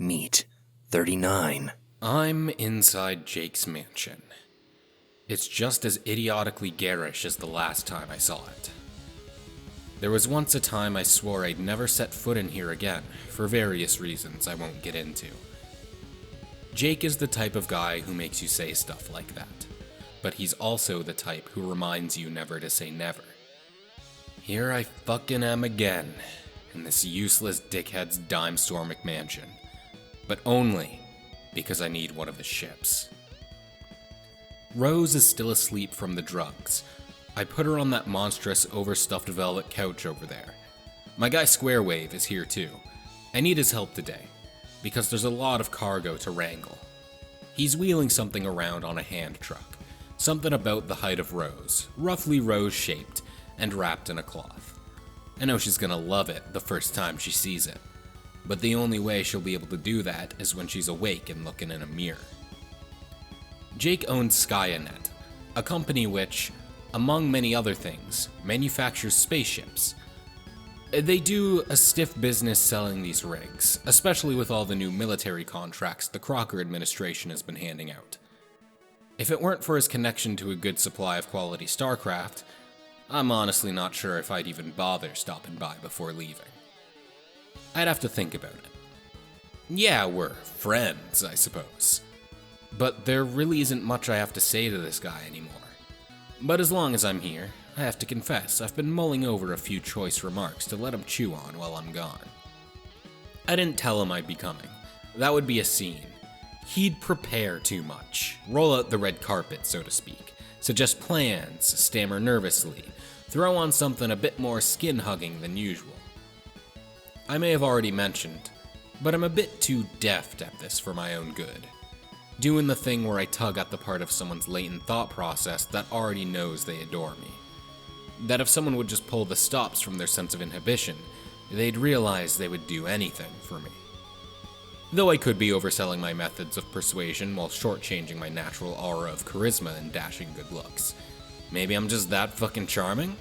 Meet 39. I'm inside Jake's mansion. It's just as idiotically garish as the last time I saw it. There was once a time I swore I'd never set foot in here again, for various reasons I won't get into. Jake is the type of guy who makes you say stuff like that, but he's also the type who reminds you never to say never. Here I fucking am again, in this useless dickhead's dime-store McMansion, but only because I need one of the ships. Rose is still asleep from the drugs. I put her on that monstrous overstuffed velvet couch over there. My guy Squarewave is here too. I need his help today, because there's a lot of cargo to wrangle. He's wheeling something around on a hand truck, something about the height of Rose, roughly rose-shaped, and wrapped in a cloth. I know she's gonna love it the first time she sees it, but the only way she'll be able to do that is when she's awake and looking in a mirror. Jake owns Skyanet, a company which, among many other things, manufactures spaceships. They do a stiff business selling these rigs, especially with all the new military contracts the Crocker administration has been handing out. If it weren't for his connection to a good supply of quality starcraft, I'm honestly not sure if I'd even bother stopping by before leaving. I'd have to think about it. Yeah, we're friends, I suppose. But there really isn't much I have to say to this guy anymore. But as long as I'm here, I have to confess I've been mulling over a few choice remarks to let him chew on while I'm gone. I didn't tell him I'd be coming. That would be a scene. He'd prepare too much, roll out the red carpet, so to speak, suggest plans, stammer nervously, throw on something a bit more skin-hugging than usual. I may have already mentioned, but I'm a bit too deft at this for my own good. Doing the thing where I tug at the part of someone's latent thought process that already knows they adore me. That if someone would just pull the stops from their sense of inhibition, they'd realize they would do anything for me. Though I could be overselling my methods of persuasion while shortchanging my natural aura of charisma and dashing good looks. Maybe I'm just that fucking charming?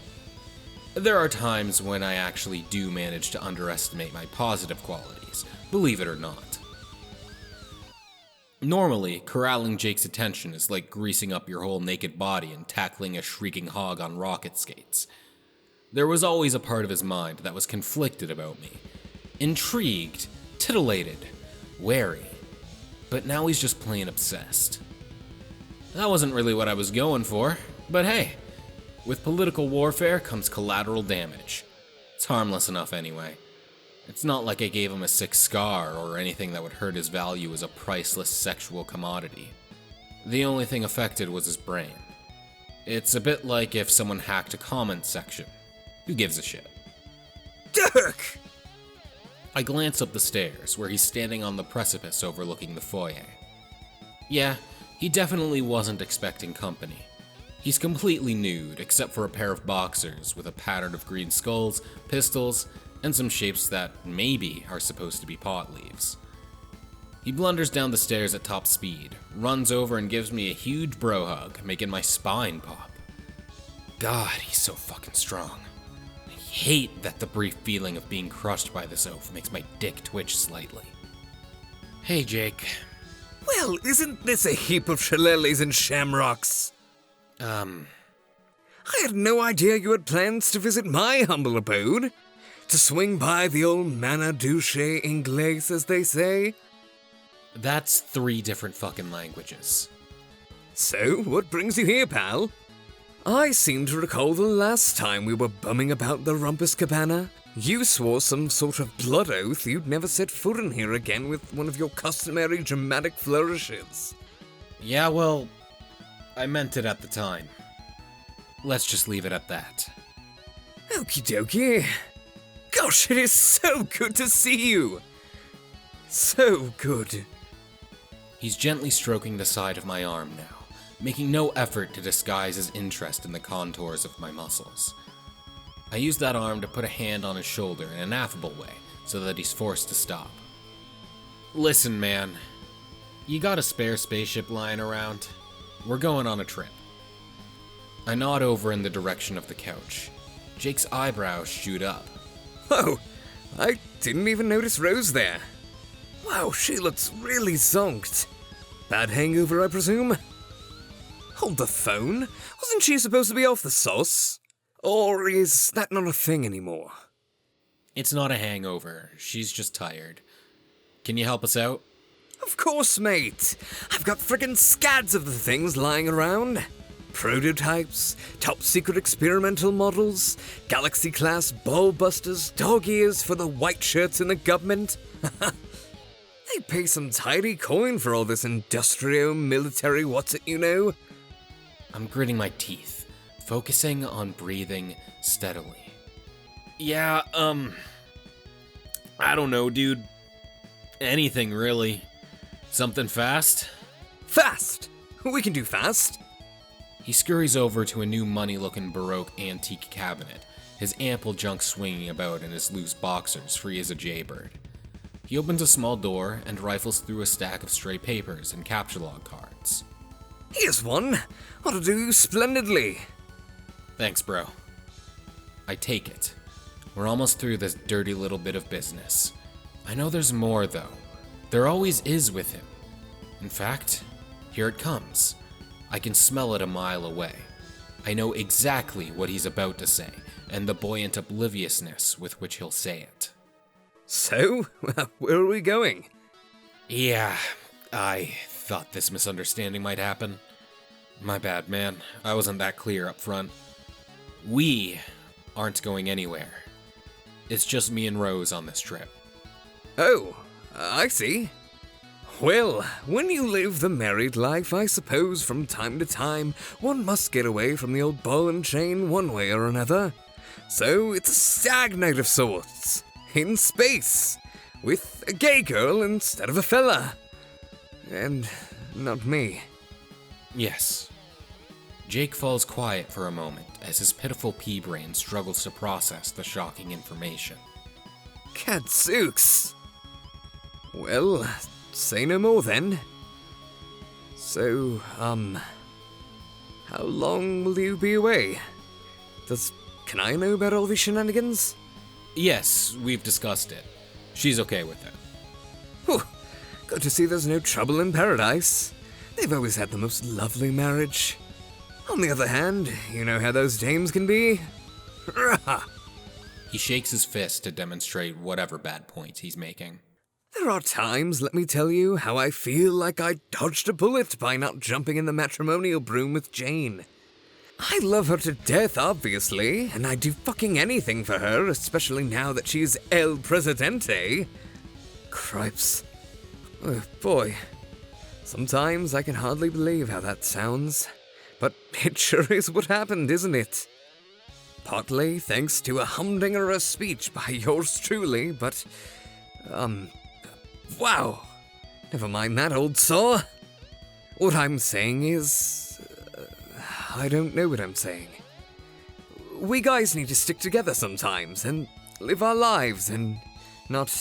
There are times when I actually do manage to underestimate my positive qualities, believe it or not. Normally, corralling Jake's attention is like greasing up your whole naked body and tackling a shrieking hog on rocket skates. There was always a part of his mind that was conflicted about me. Intrigued, titillated, wary. But now he's just plain obsessed. That wasn't really what I was going for, but hey, with political warfare comes collateral damage. It's harmless enough anyway. It's not like I gave him a sick scar or anything that would hurt his value as a priceless sexual commodity. The only thing affected was his brain. It's a bit like if someone hacked a comment section. Who gives a shit? Dirk! I glance up the stairs, where he's standing on the precipice overlooking the foyer. Yeah, he definitely wasn't expecting company. He's completely nude, except for a pair of boxers with a pattern of green skulls, pistols, and some shapes that maybe are supposed to be pot leaves. He blunders down the stairs at top speed, runs over and gives me a huge bro hug, making my spine pop. God, he's so fucking strong. I hate that the brief feeling of being crushed by this oaf makes my dick twitch slightly. Hey, Jake. Well, isn't this a heap of shillelaghs and shamrocks? I had no idea you had plans to visit my humble abode. To swing by the old manor douche Inglés, as they say. That's 3 different fucking languages. So, what brings you here, pal? I seem to recall the last time we were bumming about the Rumpus Cabana. You swore some sort of blood oath you'd never set foot in here again with one of your customary dramatic flourishes. Yeah, well, I meant it at the time. Let's just leave it at that. Okie dokie. Gosh, it is so good to see you. So good. He's gently stroking the side of my arm now, making no effort to disguise his interest in the contours of my muscles. I use that arm to put a hand on his shoulder in an affable way, so that he's forced to stop. Listen, man. You got a spare spaceship lying around? We're going on a trip. I nod over in the direction of the couch. Jake's eyebrows shoot up. Oh, I didn't even notice Rose there. Wow, she looks really zonked. Bad hangover, I presume? Hold the phone? Wasn't she supposed to be off the sauce? Or is that not a thing anymore? It's not a hangover. She's just tired. Can you help us out? Of course, mate. I've got frickin' scads of the things lying around. Prototypes, top-secret experimental models, galaxy-class ball-busters, dog ears for the white shirts in the government. They pay some tidy coin for all this industrio-military what's-it-you-know. I'm gritting my teeth, focusing on breathing steadily. Yeah, I don't know, dude. Anything, really. Something fast? Fast! We can do fast. He scurries over to a new money-looking Baroque antique cabinet, his ample junk swinging about in his loose boxers, free as a jaybird. He opens a small door and rifles through a stack of stray papers and captcha cards. Here's one. Ought to do splendidly. Thanks, bro. I take it. We're almost through this dirty little bit of business. I know there's more, though. There always is with him. In fact, here it comes. I can smell it a mile away. I know exactly what he's about to say, and the buoyant obliviousness with which he'll say it. So, where are we going? Yeah, I thought this misunderstanding might happen. My bad, man. I wasn't that clear up front. We aren't going anywhere. It's just me and Rose on this trip. Oh, I see. Well, when you live the married life, I suppose from time to time one must get away from the old ball and chain one way or another. So it's a stag night of sorts, in space, with a gay girl instead of a fella. And not me. Yes. Jake falls quiet for a moment as his pitiful pea-brain struggles to process the shocking information. Gadzooks. Well, say no more then. So, how long will you be away? Can I know about all these shenanigans? Yes, we've discussed it. She's okay with it. Whew, good to see there's no trouble in paradise. They've always had the most lovely marriage. On the other hand, you know how those dames can be? He shakes his fist to demonstrate whatever bad point he's making. There are times, let me tell you, how I feel like I dodged a bullet by not jumping in the matrimonial broom with Jane. I love her to death, obviously, and I'd do fucking anything for her, especially now that she's El Presidente. Cripes. Oh, boy. Sometimes I can hardly believe how that sounds. But it sure is what happened, isn't it? Partly thanks to a humdingerous speech by yours truly, but... wow. Never mind that, old saw. What I'm saying is... I don't know what I'm saying. We guys need to stick together sometimes and live our lives and not...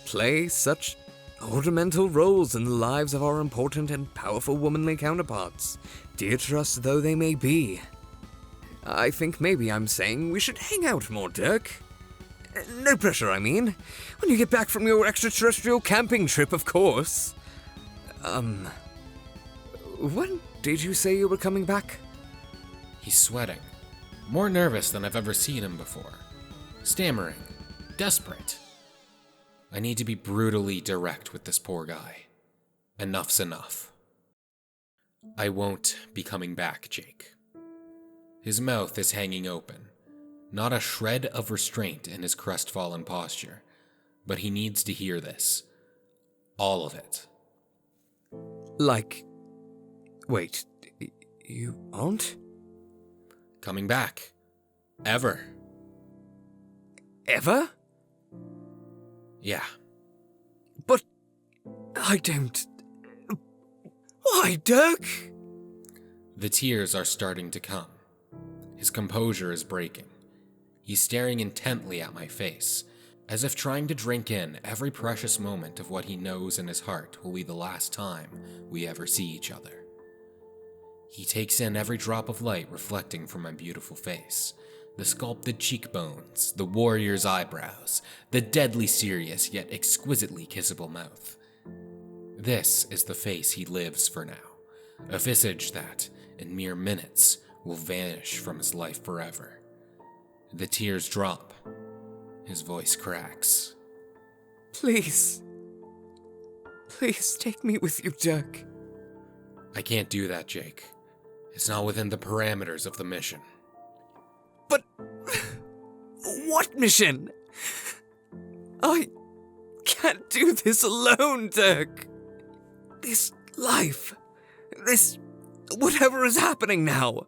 play such ornamental roles in the lives of our important and powerful womanly counterparts, dear to us though they may be. I think maybe I'm saying we should hang out more, Dirk. No pressure, I mean. When you get back from your extraterrestrial camping trip, of course. When did you say you were coming back? He's sweating. More nervous than I've ever seen him before. Stammering. Desperate. I need to be brutally direct with this poor guy. Enough's enough. I won't be coming back, Jake. His mouth is hanging open. Not a shred of restraint in his crestfallen posture. But he needs to hear this. All of it. Like... Wait, you aren't? Coming back. Ever. Ever? Yeah. But... I don't... Why, Dirk? The tears are starting to come. His composure is breaking. He's staring intently at my face, as if trying to drink in every precious moment of what he knows in his heart will be the last time we ever see each other. He takes in every drop of light reflecting from my beautiful face, The sculpted cheekbones, the warrior's eyebrows, the deadly serious yet exquisitely kissable mouth. This is the face he lives for now, a visage that, in mere minutes, will vanish from his life forever. The tears drop. His voice cracks. Please. Please take me with you, Dirk. I can't do that, Jake. It's not within the parameters of the mission. But what mission? I can't do this alone, Dirk. This life, this whatever is happening now,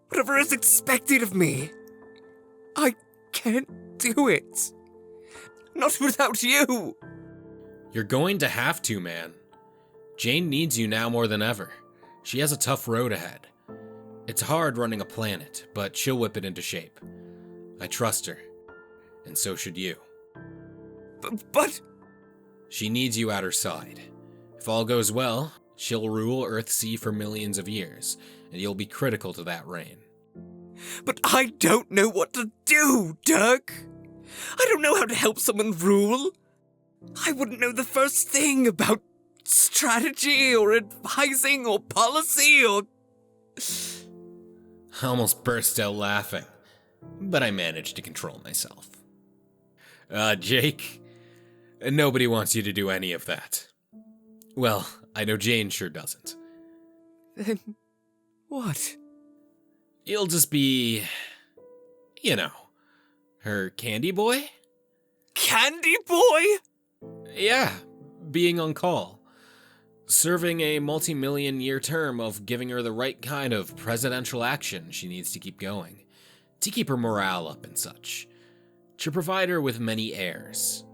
whatever is expected of me, I can't do it. Not without you. You're going to have to, man. Jane needs you now more than ever. She has a tough road ahead. It's hard running a planet, but she'll whip it into shape. I trust her, and so should you. But... She needs you at her side. If all goes well, she'll rule Earthsea for millions of years, and you'll be critical to that reign. But I don't know what to do, Dirk. I don't know how to help someone rule. I wouldn't know the first thing about strategy or advising or policy or... I almost burst out laughing, but I managed to control myself. Jake, nobody wants you to do any of that. Well, I know Jane sure doesn't. Then what? You'll just be, her candy boy? Candy boy? Yeah, being on call. Serving a multi-million-year term of giving her the right kind of presidential action she needs to keep going, to keep her morale up and such, to provide her with many heirs.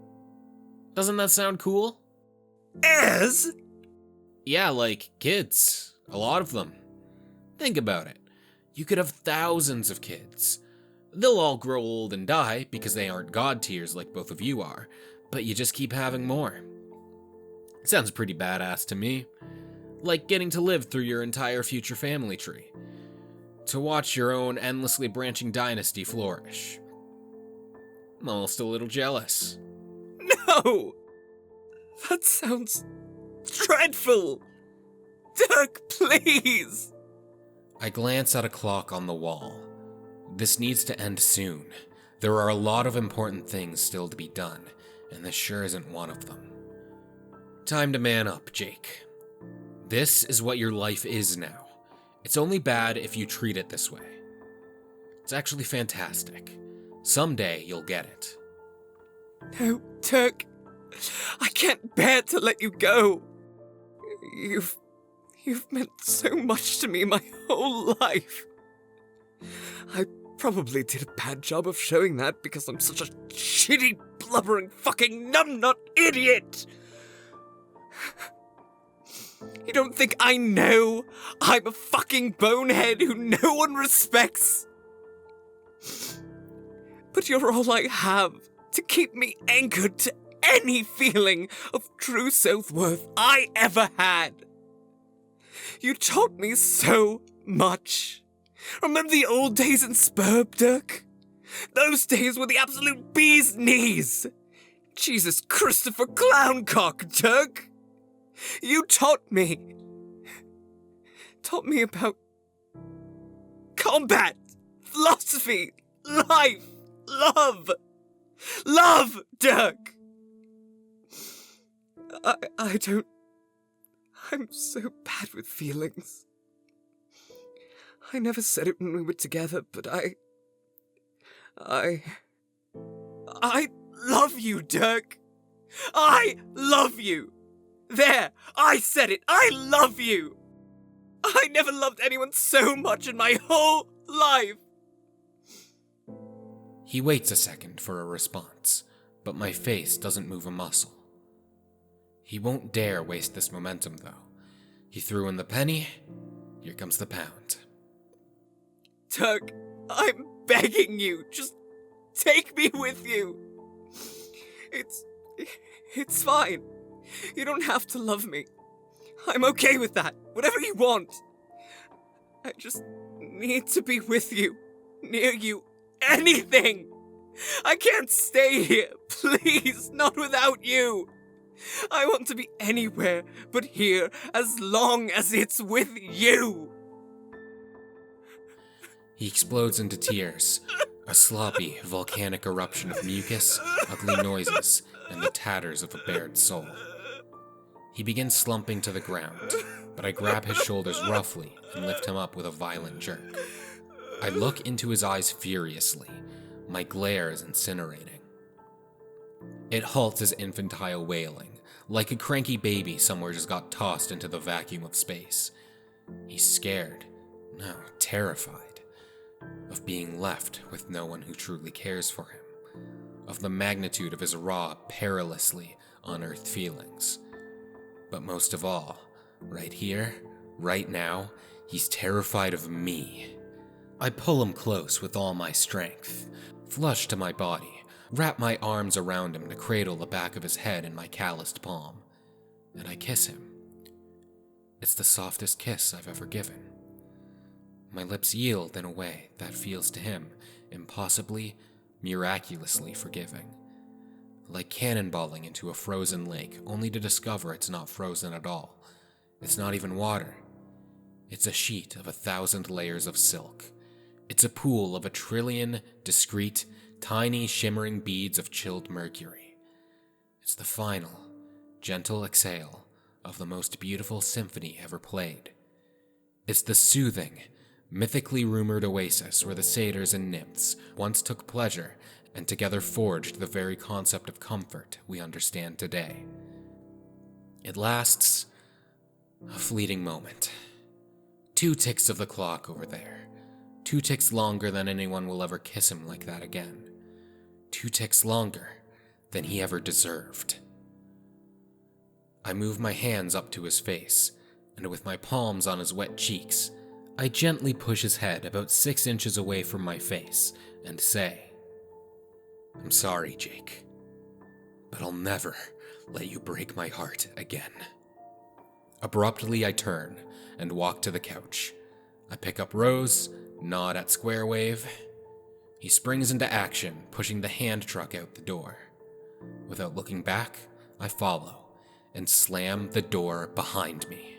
Doesn't that sound cool? Heirs? Yeah, like kids. A lot of them. Think about it. You could have thousands of kids. They'll all grow old and die because they aren't god tiers like both of you are, but you just keep having more. Sounds pretty badass to me. Like getting to live through your entire future family tree. To watch your own endlessly branching dynasty flourish. I'm almost a little jealous. No! That sounds dreadful! Dirk, please! I glance at a clock on the wall. This needs to end soon. There are a lot of important things still to be done, and this sure isn't one of them. Time to man up, Jake. This is what your life is now. It's only bad if you treat it this way. It's actually fantastic. Someday you'll get it. No, Dirk. I can't bear to let you go. You've meant so much to me my whole life. I probably did a bad job of showing that because I'm such a shitty, blubbering, fucking numbnut idiot. You don't think I know I'm a fucking bonehead who no one respects? But you're all I have to keep me anchored to any feeling of true self-worth I ever had. You taught me so much. Remember the old days in Spurb, Dirk? Those days were the absolute bee's knees. Jesus Christopher Clowncock, Dirk. You taught me about combat, philosophy, life, love, Dirk. I'm so bad with feelings. I never said it when we were together, but I love you, Dirk. I love you. There, I said it. I love you. I never loved anyone so much in my whole life. He waits a second for a response, but my face doesn't move a muscle. He won't dare waste this momentum, though. He threw in the penny. Here comes the pound. Dirk, I'm begging you. Just take me with you. It's fine. You don't have to love me. I'm okay with that. Whatever you want. I just need to be with you. Near you. anything! I can't stay here, please, not without you! I want to be anywhere but here as long as it's with you! He explodes into tears, a sloppy, volcanic eruption of mucus, ugly noises, and the tatters of a bared soul. He begins slumping to the ground, but I grab his shoulders roughly and lift him up with a violent jerk. I look into his eyes furiously. My glare is incinerating. It halts his infantile wailing, like a cranky baby somewhere just got tossed into the vacuum of space. He's scared, no, terrified, of being left with no one who truly cares for him, of the magnitude of his raw, perilously unearthed feelings. But most of all, right here, right now, he's terrified of me. I pull him close with all my strength, flush to my body, wrap my arms around him to cradle the back of his head in my calloused palm, and I kiss him. It's the softest kiss I've ever given. My lips yield in a way that feels to him impossibly, miraculously forgiving. Like cannonballing into a frozen lake, only to discover it's not frozen at all. It's not even water. It's a sheet of 1,000 layers of silk. It's a pool of 1 trillion discrete, tiny, shimmering beads of chilled mercury. It's the final, gentle exhale of the most beautiful symphony ever played. It's the soothing, mythically rumored oasis where the satyrs and nymphs once took pleasure and together forged the very concept of comfort we understand today. It lasts a fleeting moment. 2 ticks of the clock over there. 2 ticks longer than anyone will ever kiss him like that again. 2 ticks longer than he ever deserved. I move my hands up to his face, and with my palms on his wet cheeks, I gently push his head about 6 inches away from my face and say, "I'm sorry, Jake, but I'll never let you break my heart again." Abruptly, I turn and walk to the couch. I pick up Rose, nod at Square Wave. He springs into action, pushing the hand truck out the door. Without looking back, I follow and slam the door behind me.